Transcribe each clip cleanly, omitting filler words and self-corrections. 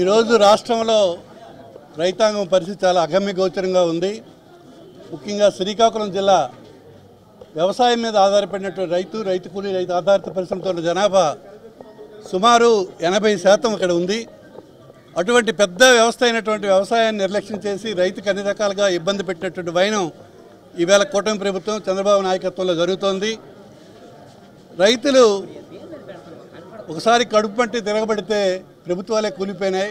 ఈరోజు రాష్ట్రంలో రైతాంగం పరిస్థితి చాలా అగమ్య గోచరంగా ఉంది. ముఖ్యంగా శ్రీకాకుళం జిల్లా వ్యవసాయం మీద ఆధారపడినటువంటి రైతు కూలీ రైతు ఆధారిత పరిశ్రమతో ఉన్న జనాభా సుమారు 80% ఇక్కడ ఉంది. అటువంటి పెద్ద వ్యవస్థ అయినటువంటి వ్యవసాయాన్ని నిర్లక్ష్యం చేసి రైతుకు అన్ని రకాలుగా ఇబ్బంది పెట్టినటువంటి వైనం ఈవేళ కూటమి ప్రభుత్వం చంద్రబాబు నాయకత్వంలో జరుగుతోంది. రైతులు ఒకసారి కడుపు పంటి తిరగబడితే ప్రభుత్వాలే కూలిపోయినాయి.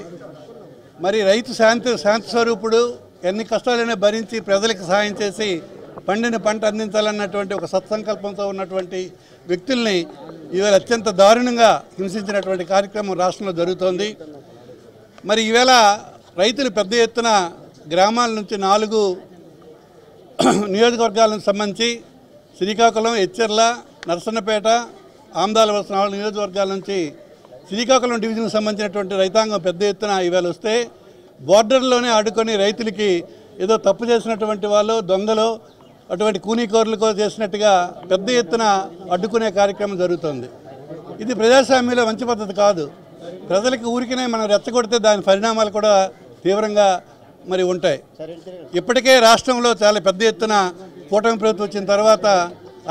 మరి రైతు శాంతి స్వరూపుడు ఎన్ని కష్టాలైనా భరించి ప్రజలకు సహాయం చేసి పండిన పంట అందించాలన్నటువంటి ఒక సత్సంకల్పంతో ఉన్నటువంటి వ్యక్తుల్ని ఈవేళ అత్యంత దారుణంగా హింసించినటువంటి కార్యక్రమం రాష్ట్రంలో జరుగుతోంది. మరి ఈవేళ రైతులు పెద్ద ఎత్తున గ్రామాల నుంచి 4 నియోజకవర్గాలకు సంబంధించి శ్రీకాకుళం, ఎచ్చెర్ల, నరసన్నపేట, ఆమ్దాల వలస 4 నియోజకవర్గాల నుంచి శ్రీకాకుళం డివిజన్కి సంబంధించినటువంటి రైతాంగం పెద్ద ఎత్తున ఈవేళ వస్తే బోర్డర్లోనే ఆడుకొని రైతులకి ఏదో తప్పు చేసినటువంటి వాళ్ళు దొంగలు అటువంటి కూనీకోరులకు చేసినట్టుగా పెద్ద ఎత్తున అడ్డుకునే కార్యక్రమం జరుగుతుంది. ఇది ప్రజాస్వామ్యంలో మంచి పద్ధతి కాదు. ప్రజలకు ఊరికినే మనం రెచ్చగొడితే దాని పరిణామాలు కూడా తీవ్రంగా మరి ఉంటాయి. ఇప్పటికే రాష్ట్రంలో చాలా పెద్ద ఎత్తున కూటమి ప్రభుత్వం వచ్చిన తర్వాత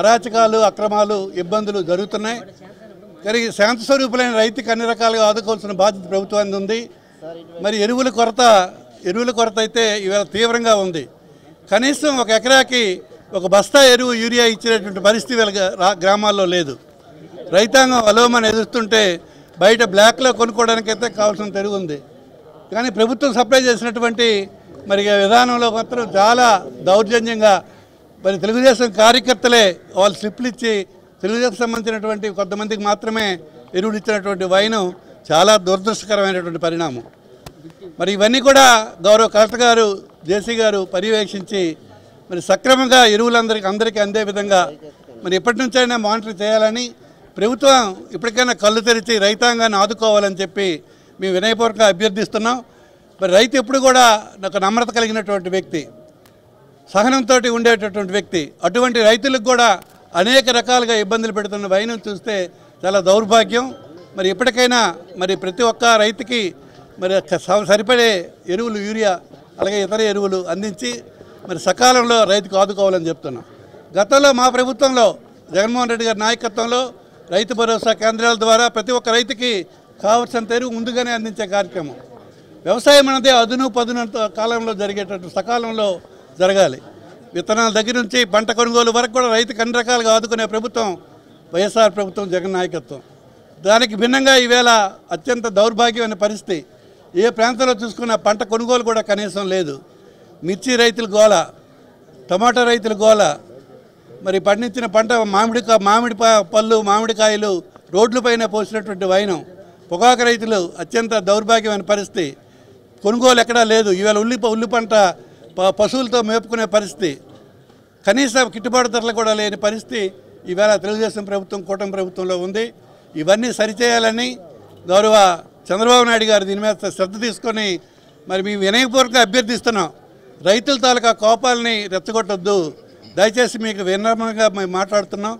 అరాచకాలు, అక్రమాలు, ఇబ్బందులు జరుగుతున్నాయి. కానీ శాంతి స్వరూపులైన రైతుకి అన్ని రకాలుగా ఆదుకోవాల్సిన బాధ్యత ప్రభుత్వానికి ఉంది. మరి ఎరువుల కొరత అయితే ఇవాళ తీవ్రంగా ఉంది. కనీసం ఒక ఎకరాకి ఒక బస్తా ఎరువు యూరియా ఇచ్చేటువంటి పరిస్థితి వీళ్ళ గ్రామాల్లో లేదు. రైతాంగం అలోమని ఎదురుస్తుంటే బయట బ్లాక్లో కొనుక్కోవడానికైతే కావాల్సిన తెరువు ఉంది. కానీ ప్రభుత్వం సప్లై చేసినటువంటి మరి విధానంలో మాత్రం చాలా దౌర్జన్యంగా మరి తెలుగుదేశం కార్యకర్తలే వాళ్ళు స్లిప్లు ఇచ్చి తెలుగుదేశం సంబంధించినటువంటి కొంతమందికి మాత్రమే ఎరువులు ఇచ్చినటువంటి వైనం చాలా దురదృష్టకరమైనటువంటి పరిణామం. మరి ఇవన్నీ కూడా గౌరవ కలెక్టర్ గారు, జేసీ గారు పర్యవేక్షించి మరి సక్రమంగా ఎరువులందరికీ అందే విధంగా మరి ఎప్పటి నుంచైనా మానిటర్ చేయాలని ప్రభుత్వం ఇప్పటికైనా కళ్ళు తెరిచి రైతాంగాన్ని ఆదుకోవాలని చెప్పి మేము వినయపూర్వకంగా అభ్యర్థిస్తున్నాం. మరి రైతు ఎప్పుడు కూడా ఒక నమ్రత కలిగినటువంటి వ్యక్తి, సహనంతో ఉండేటటువంటి వ్యక్తి. అటువంటి రైతులకు కూడా అనేక రకాలుగా ఇబ్బందులు పెడుతున్న వైనం చూస్తే చాలా దౌర్భాగ్యం. మరి ఇప్పటికైనా మరి ప్రతి ఒక్క రైతుకి మరి సరిపడే ఎరువులు, యూరియా అలాగే ఇతర ఎరువులు అందించి మరి సకాలంలో రైతుకు ఆదుకోవాలని చెప్తున్నాం. గతంలో మా ప్రభుత్వంలో జగన్మోహన్ రెడ్డి గారి నాయకత్వంలో రైతు భరోసా కేంద్రాల ద్వారా ప్రతి ఒక్క రైతుకి కావలసినంత ఎరువు ముందుగానే అందించే కార్యక్రమం. వ్యవసాయం అనేది అదును పదును కాలంలో జరిగేటట్టు సకాలంలో జరగాలి. విత్తనాల దగ్గర నుంచి పంట కొనుగోలు వరకు కూడా రైతుకు అన్ని రకాలుగా ఆదుకునే ప్రభుత్వం వైఎస్ఆర్ ప్రభుత్వం, జగన్ నాయకత్వం. దానికి భిన్నంగా ఈవేళ అత్యంత దౌర్భాగ్యమైన పరిస్థితి. ఏ ప్రాంతంలో చూసుకున్న పంట కొనుగోలు కూడా కనీసం లేదు. మిర్చి రైతులు గోల, టమాటా రైతులు గోల, మరి పండించిన పంట మామిడికాయలు రోడ్లపైన పోసినటువంటి వైనం. పొగాకు రైతులు అత్యంత దౌర్భాగ్యమైన పరిస్థితి. కొనుగోలు ఎక్కడా లేదు. ఈవేళ ఉల్లి పంట పశువులతో మేపుకునే పరిస్థితి, కనీస గిట్టుబాటు ధరలు కూడా లేని పరిస్థితి ఈవేళ తెలుగుదేశం ప్రభుత్వం, కూటమి ప్రభుత్వంలో ఉంది. ఇవన్నీ సరిచేయాలని గౌరవ చంద్రబాబు నాయుడు గారు దీని మీద శ్రద్ధ తీసుకొని మరి మేము వినయపూర్వకంగా అభ్యర్థిస్తున్నాం. రైతుల తాలూకా కోపాలని రెచ్చగొట్టొద్దు. దయచేసి మీకు వినమ్రంగా మేము మాట్లాడుతున్నాం.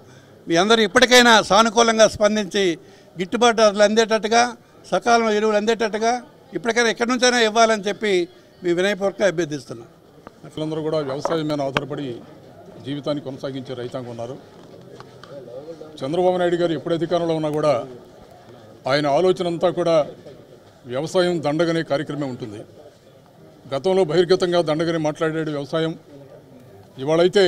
మీ అందరూ ఇప్పటికైనా సానుకూలంగా స్పందించి గిట్టుబాటు ధరలు అందేటట్టుగా, సకాలంలో ఎరువులు అందేటట్టుగా ఇప్పటికైనా ఎక్కడి నుంచైనా ఇవ్వాలని చెప్పి మీ వినయపూర్వకంగా అభ్యర్థిస్తున్నాం. రైతులందరూ కూడా వ్యవసాయం మీద ఆధారపడి జీవితాన్ని కొనసాగించే రైతాంగం ఉన్నారు. చంద్రబాబు నాయుడు గారు ఎప్పుడు అధికారంలో ఉన్నా కూడా ఆయన ఆలోచన అంతా కూడా వ్యవసాయం దండగనే కార్యక్రమం ఉంటుంది. గతంలో బహిర్గతంగా దండగనే మాట్లాడాడు వ్యవసాయం. ఇవాళైతే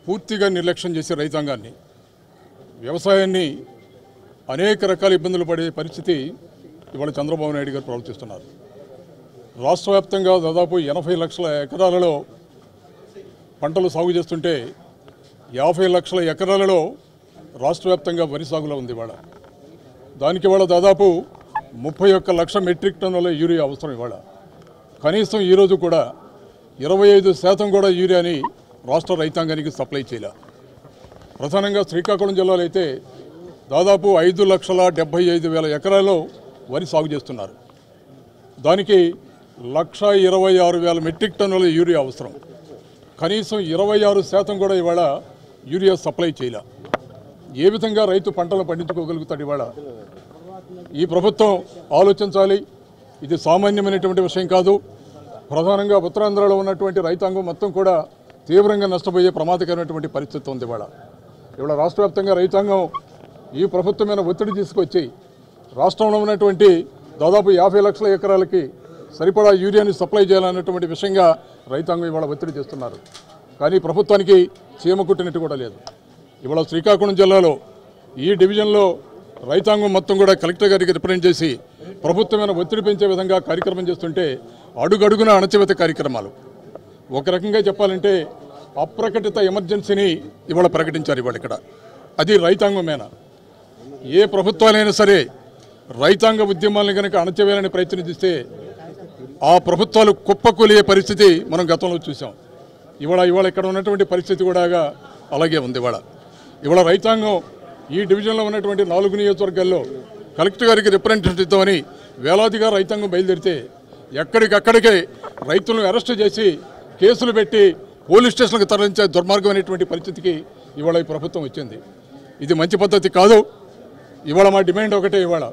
పూర్తిగా నిర్లక్ష్యం చేసే రైతాంగాన్ని, వ్యవసాయాన్ని అనేక రకాల ఇబ్బందులు పడే పరిస్థితి ఇవాళ చంద్రబాబు నాయుడు గారు ప్రవర్తిస్తున్నారు. రాష్ట్ర వ్యాప్తంగా దాదాపు 80 లక్షల ఎకరాలలో పంటలు సాగు చేస్తుంటే 50 లక్షల ఎకరాలలో రాష్ట్ర వ్యాప్తంగా వరి సాగులో ఉంది. ఇవాళ దానికి ఇవాళ దాదాపు 31 లక్షల మెట్రిక్ టన్నుల యూరియా అవసరం. ఇవాళ కనీసం ఈరోజు కూడా 25% కూడా యూరియాని రాష్ట్ర రైతాంగానికి సప్లై చేయాలి. ప్రధానంగా శ్రీకాకుళం జిల్లాలో అయితే దాదాపు 5,75,000 ఎకరాల్లో వరి సాగు చేస్తున్నారు. దానికి 1,26,000 మెట్రిక్ టన్నుల యూరియా అవసరం. కనీసం 26% కూడా ఇవాళ యూరియా సప్లై చేయాలి. ఏ విధంగా రైతు పంటలు పండించుకోగలుగుతాడు? ఇవాళ ఈ ప్రభుత్వం ఆలోచించాలి. ఇది సామాన్యమైనటువంటి విషయం కాదు. ప్రధానంగా ఉత్తరాంధ్రలో ఉన్నటువంటి రైతాంగం మొత్తం కూడా తీవ్రంగా నష్టపోయే ప్రమాదకరమైనటువంటి పరిస్థితి ఉంది. ఇవాళ రాష్ట్ర వ్యాప్తంగా రైతాంగం ఈ ప్రభుత్వం మీద ఒత్తిడి తీసుకొచ్చి రాష్ట్రంలో ఉన్నటువంటి దాదాపు 50 లక్షల ఎకరాలకి సరిపడా యూరియాని సప్లై చేయాలన్నటువంటి విషయంగా రైతాంగం ఇవాళ ఒత్తిడి చేస్తున్నారు. కానీ ప్రభుత్వానికి చీమ కుట్టినట్టు కూడా లేదు. ఇవాళ శ్రీకాకుళం జిల్లాలో ఈ డివిజన్లో రైతాంగం మొత్తం కూడా కలెక్టర్ గారికి రిప్రజెంట్ చేసి ప్రభుత్వమైన ఒత్తిడి పెంచే విధంగా కార్యక్రమం చేస్తుంటే అడుగడుగున అణచివేత కార్యక్రమాలు. ఒక రకంగా చెప్పాలంటే అప్రకటిత ఎమర్జెన్సీని ఇవాళ ప్రకటించారు. ఇవాళ ఇక్కడ అది రైతాంగమేనా? ఏ ప్రభుత్వాలైనా సరే రైతాంగ ఉద్యమాలను కనుక అణచివేయాలని ప్రయత్నిస్తే ఆ ప్రభుత్వాలు కుప్పకూలియే పరిస్థితి మనం గతంలో చూసాం. ఇవాళ ఇక్కడ ఉన్నటువంటి పరిస్థితి కూడా అలాగే ఉంది. ఇవాళ రైతాంగం ఈ డివిజన్లో ఉన్నటువంటి 4 నియోజకవర్గాల్లో కలెక్టర్ గారికి రిప్రజెంటేషన్ ఇద్దామని వేలాదిగా రైతాంగం బయలుదేరితే ఎక్కడికక్కడికే రైతులను అరెస్ట్ చేసి కేసులు పెట్టి పోలీస్ స్టేషన్లకు తరలించే దుర్మార్గమైనటువంటి పరిస్థితికి ఇవాళ ఈ ప్రభుత్వం వచ్చింది. ఇది మంచి పద్ధతి కాదు. ఇవాళ మా డిమాండ్ ఒకటే. ఇవాళ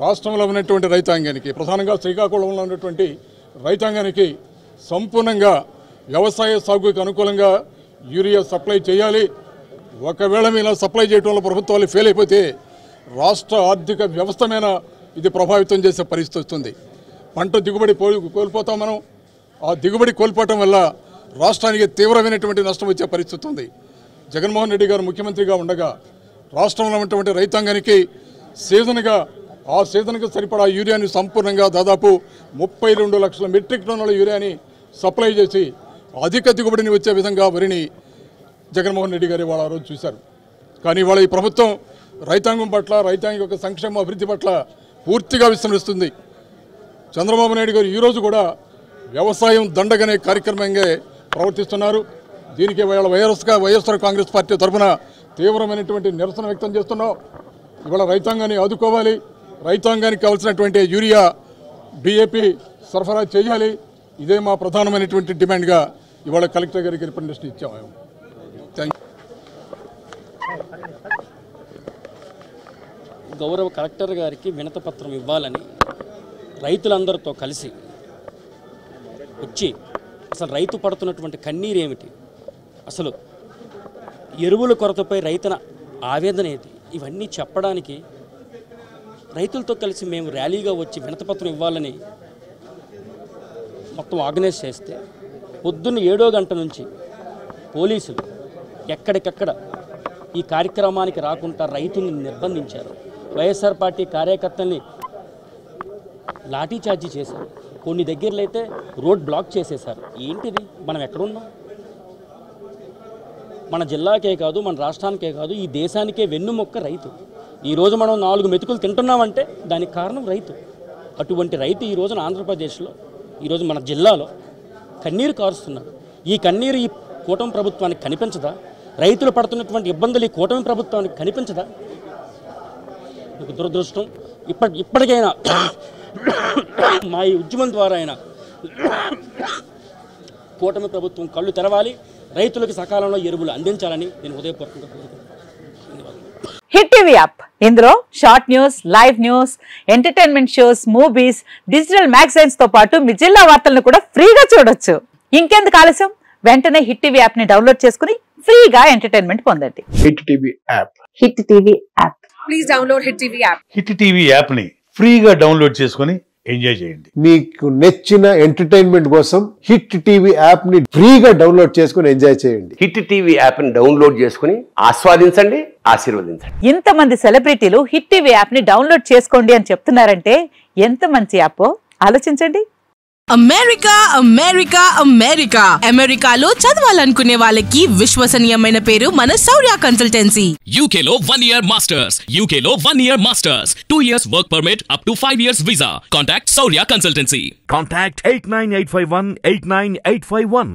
రాష్ట్రంలో ఉన్నటువంటి రైతాంగానికి, ప్రధానంగా శ్రీకాకుళంలో ఉన్నటువంటి రైతాంగానికి సంపూర్ణంగా వ్యవసాయ సాగుకు అనుకూలంగా యూరియా సప్లై చేయాలి. ఒకవేళ ఇలా సప్లై చేయడంలో ప్రభుత్వాలు ఫెయిల్ అయిపోతే రాష్ట్ర ఆర్థిక వ్యవస్థ మీద ఇది ప్రభావితం చేసే పరిస్థితి వస్తుంది. పంట దిగుబడి కోల్పోతాం మనం. ఆ దిగుబడి కోల్పోవటం వల్ల రాష్ట్రానికి తీవ్రమైనటువంటి నష్టం వచ్చే పరిస్థితి ఉంది. జగన్మోహన్ రెడ్డి గారు ముఖ్యమంత్రిగా ఉండగా రాష్ట్రంలో ఉన్నటువంటి రైతాంగానికి ఆ సీజన్కి సరిపడా యూరియాని సంపూర్ణంగా దాదాపు 32 లక్షల మెట్రిక్ టన్నుల యూరియాని సప్లై చేసి అధిక దిగుబడిని వచ్చే విధంగా వరిని జగన్మోహన్ రెడ్డి గారు ఇవాళ ఆ రోజు చూశారు. కానీ ఇవాళ ఈ ప్రభుత్వం రైతాంగం పట్ల, రైతాంగం యొక్క సంక్షేమ అభివృద్ధి పట్ల పూర్తిగా విస్మరిస్తుంది. చంద్రబాబు నాయుడు గారు ఈరోజు కూడా వ్యవసాయం దండగనే కార్యక్రమంగా ప్రవర్తిస్తున్నారు. దీనికి ఇవాళ వైఎస్ఆర్ కాంగ్రెస్ పార్టీ తరఫున తీవ్రమైనటువంటి నిరసన వ్యక్తం చేస్తున్నాం. ఇవాళ రైతాంగాన్ని ఆదుకోవాలి. రైతాంగానికి కావాల్సినటువంటి యూరియా, డిఏపి సరఫరా చేయాలి. ఇదే మా ప్రధానమైనటువంటి డిమాండ్గా ఇవాళ కలెక్టర్ గారికి రిప్రజెంటేషన్ ఇచ్చాము. గౌరవ కలెక్టర్ గారికి వినతిపత్రం ఇవ్వాలని రైతులందరితో కలిసి వచ్చి అసలు రైతు పడుతున్నటువంటి కన్నీరు ఏమిటి, అసలు ఎరువుల కొరతపై రైతుల ఆవేదన ఏంటి, ఇవన్నీ చెప్పడానికి రైతులతో కలిసి మేము ర్యాలీగా వచ్చి వినతిపత్రం ఇవ్వాలని మొత్తం ఆర్గనైజ్ చేస్తే పొద్దున్న 7 గంటల నుంచి పోలీసులు ఎక్కడికక్కడ ఈ కార్యక్రమానికి రాకుండా రైతుల్ని నిర్బంధించారు. వైఎస్ఆర్ పార్టీ కార్యకర్తల్ని లాఠీచార్జీ చేశారు. కొన్ని దగ్గరలో అయితే రోడ్ బ్లాక్ చేసేశారు. ఏంటిది? మనం ఎక్కడున్నాం? మన జిల్లాకే కాదు, మన రాష్ట్రానికే కాదు, ఈ దేశానికే వెన్నుముక్క రైతు. ఈరోజు మనం 4 మెతుకులు తింటున్నామంటే దానికి కారణం రైతు. అటువంటి రైతు ఈ రోజున ఆంధ్రప్రదేశ్లో, ఈరోజు మన జిల్లాలో కన్నీరు కారుస్తున్నారు. ఈ కన్నీరు ఈ కూటమి ప్రభుత్వానికి కనిపించదా? రైతులు పడుతున్నటువంటి ఇబ్బందులు ఈ కూటమి ప్రభుత్వానికి కనిపించదా? ఒక దురదృష్టం. ఇప్పటికైనా మా ఈ ఉద్యమం ద్వారా అయినా కూటమి ప్రభుత్వం కళ్ళు తెరవాలి, రైతులకు సకాలంలో ఎరువులు అందించాలని నేను హృదయపూర్వకంగా కోరుకుంటున్నాను. హిట్ టీవీ యాప్, ఇందులో short news, live news, entertainment shows, movies, digital magazines తో పాటు మీ జిల్లా వార్తలను కూడా ఫ్రీగా చూడొచ్చు. ఇంకెందుకు ఆలస్యం? వెంటనే హిట్ టీవీ యాప్ ని డౌన్లోడ్ చేసుకుని ఫ్రీగా ఎంటర్టైన్మెంట్ పొందండి. Hit TV app. Hit TV app. Please download hit TV app. Hit TV app ని ఫ్రీగా డౌన్లోడ్ చేసుకుని ఎంజాయ్ చేయండి. మీకు నచ్చిన ఎంటర్టైన్మెంట్ కోసం హిట్ టీవీ యాప్ ని ఫ్రీగా డౌన్లోడ్ చేసుకుని ఎంజాయ్ చేయండి. హిట్ టీవీ యాప్ ని డౌన్లోడ్ చేసుకుని ఆస్వాదించండి, ఆశీర్వదించండి. ఇంతమంది సెలబ్రిటీలు హిట్ టీవీ యాప్ ని డౌన్లోడ్ చేసుకోండి అని చెప్తున్నారంటే ఎంత మంచి యాప్ ఆలోచించండి. అమెరికా అమెరికా అమెరికా అమెరికాలో చదవాలనుకునే వాళ్ళకి విశ్వసనీయమైన పేరు మన శౌర్య కన్సల్టెన్సీ. UK లో 1 year masters, UK లో 1 year masters, 2 years work permit up to 5 years visa. Contact Saurya Consultancy. Contact 89851 89851.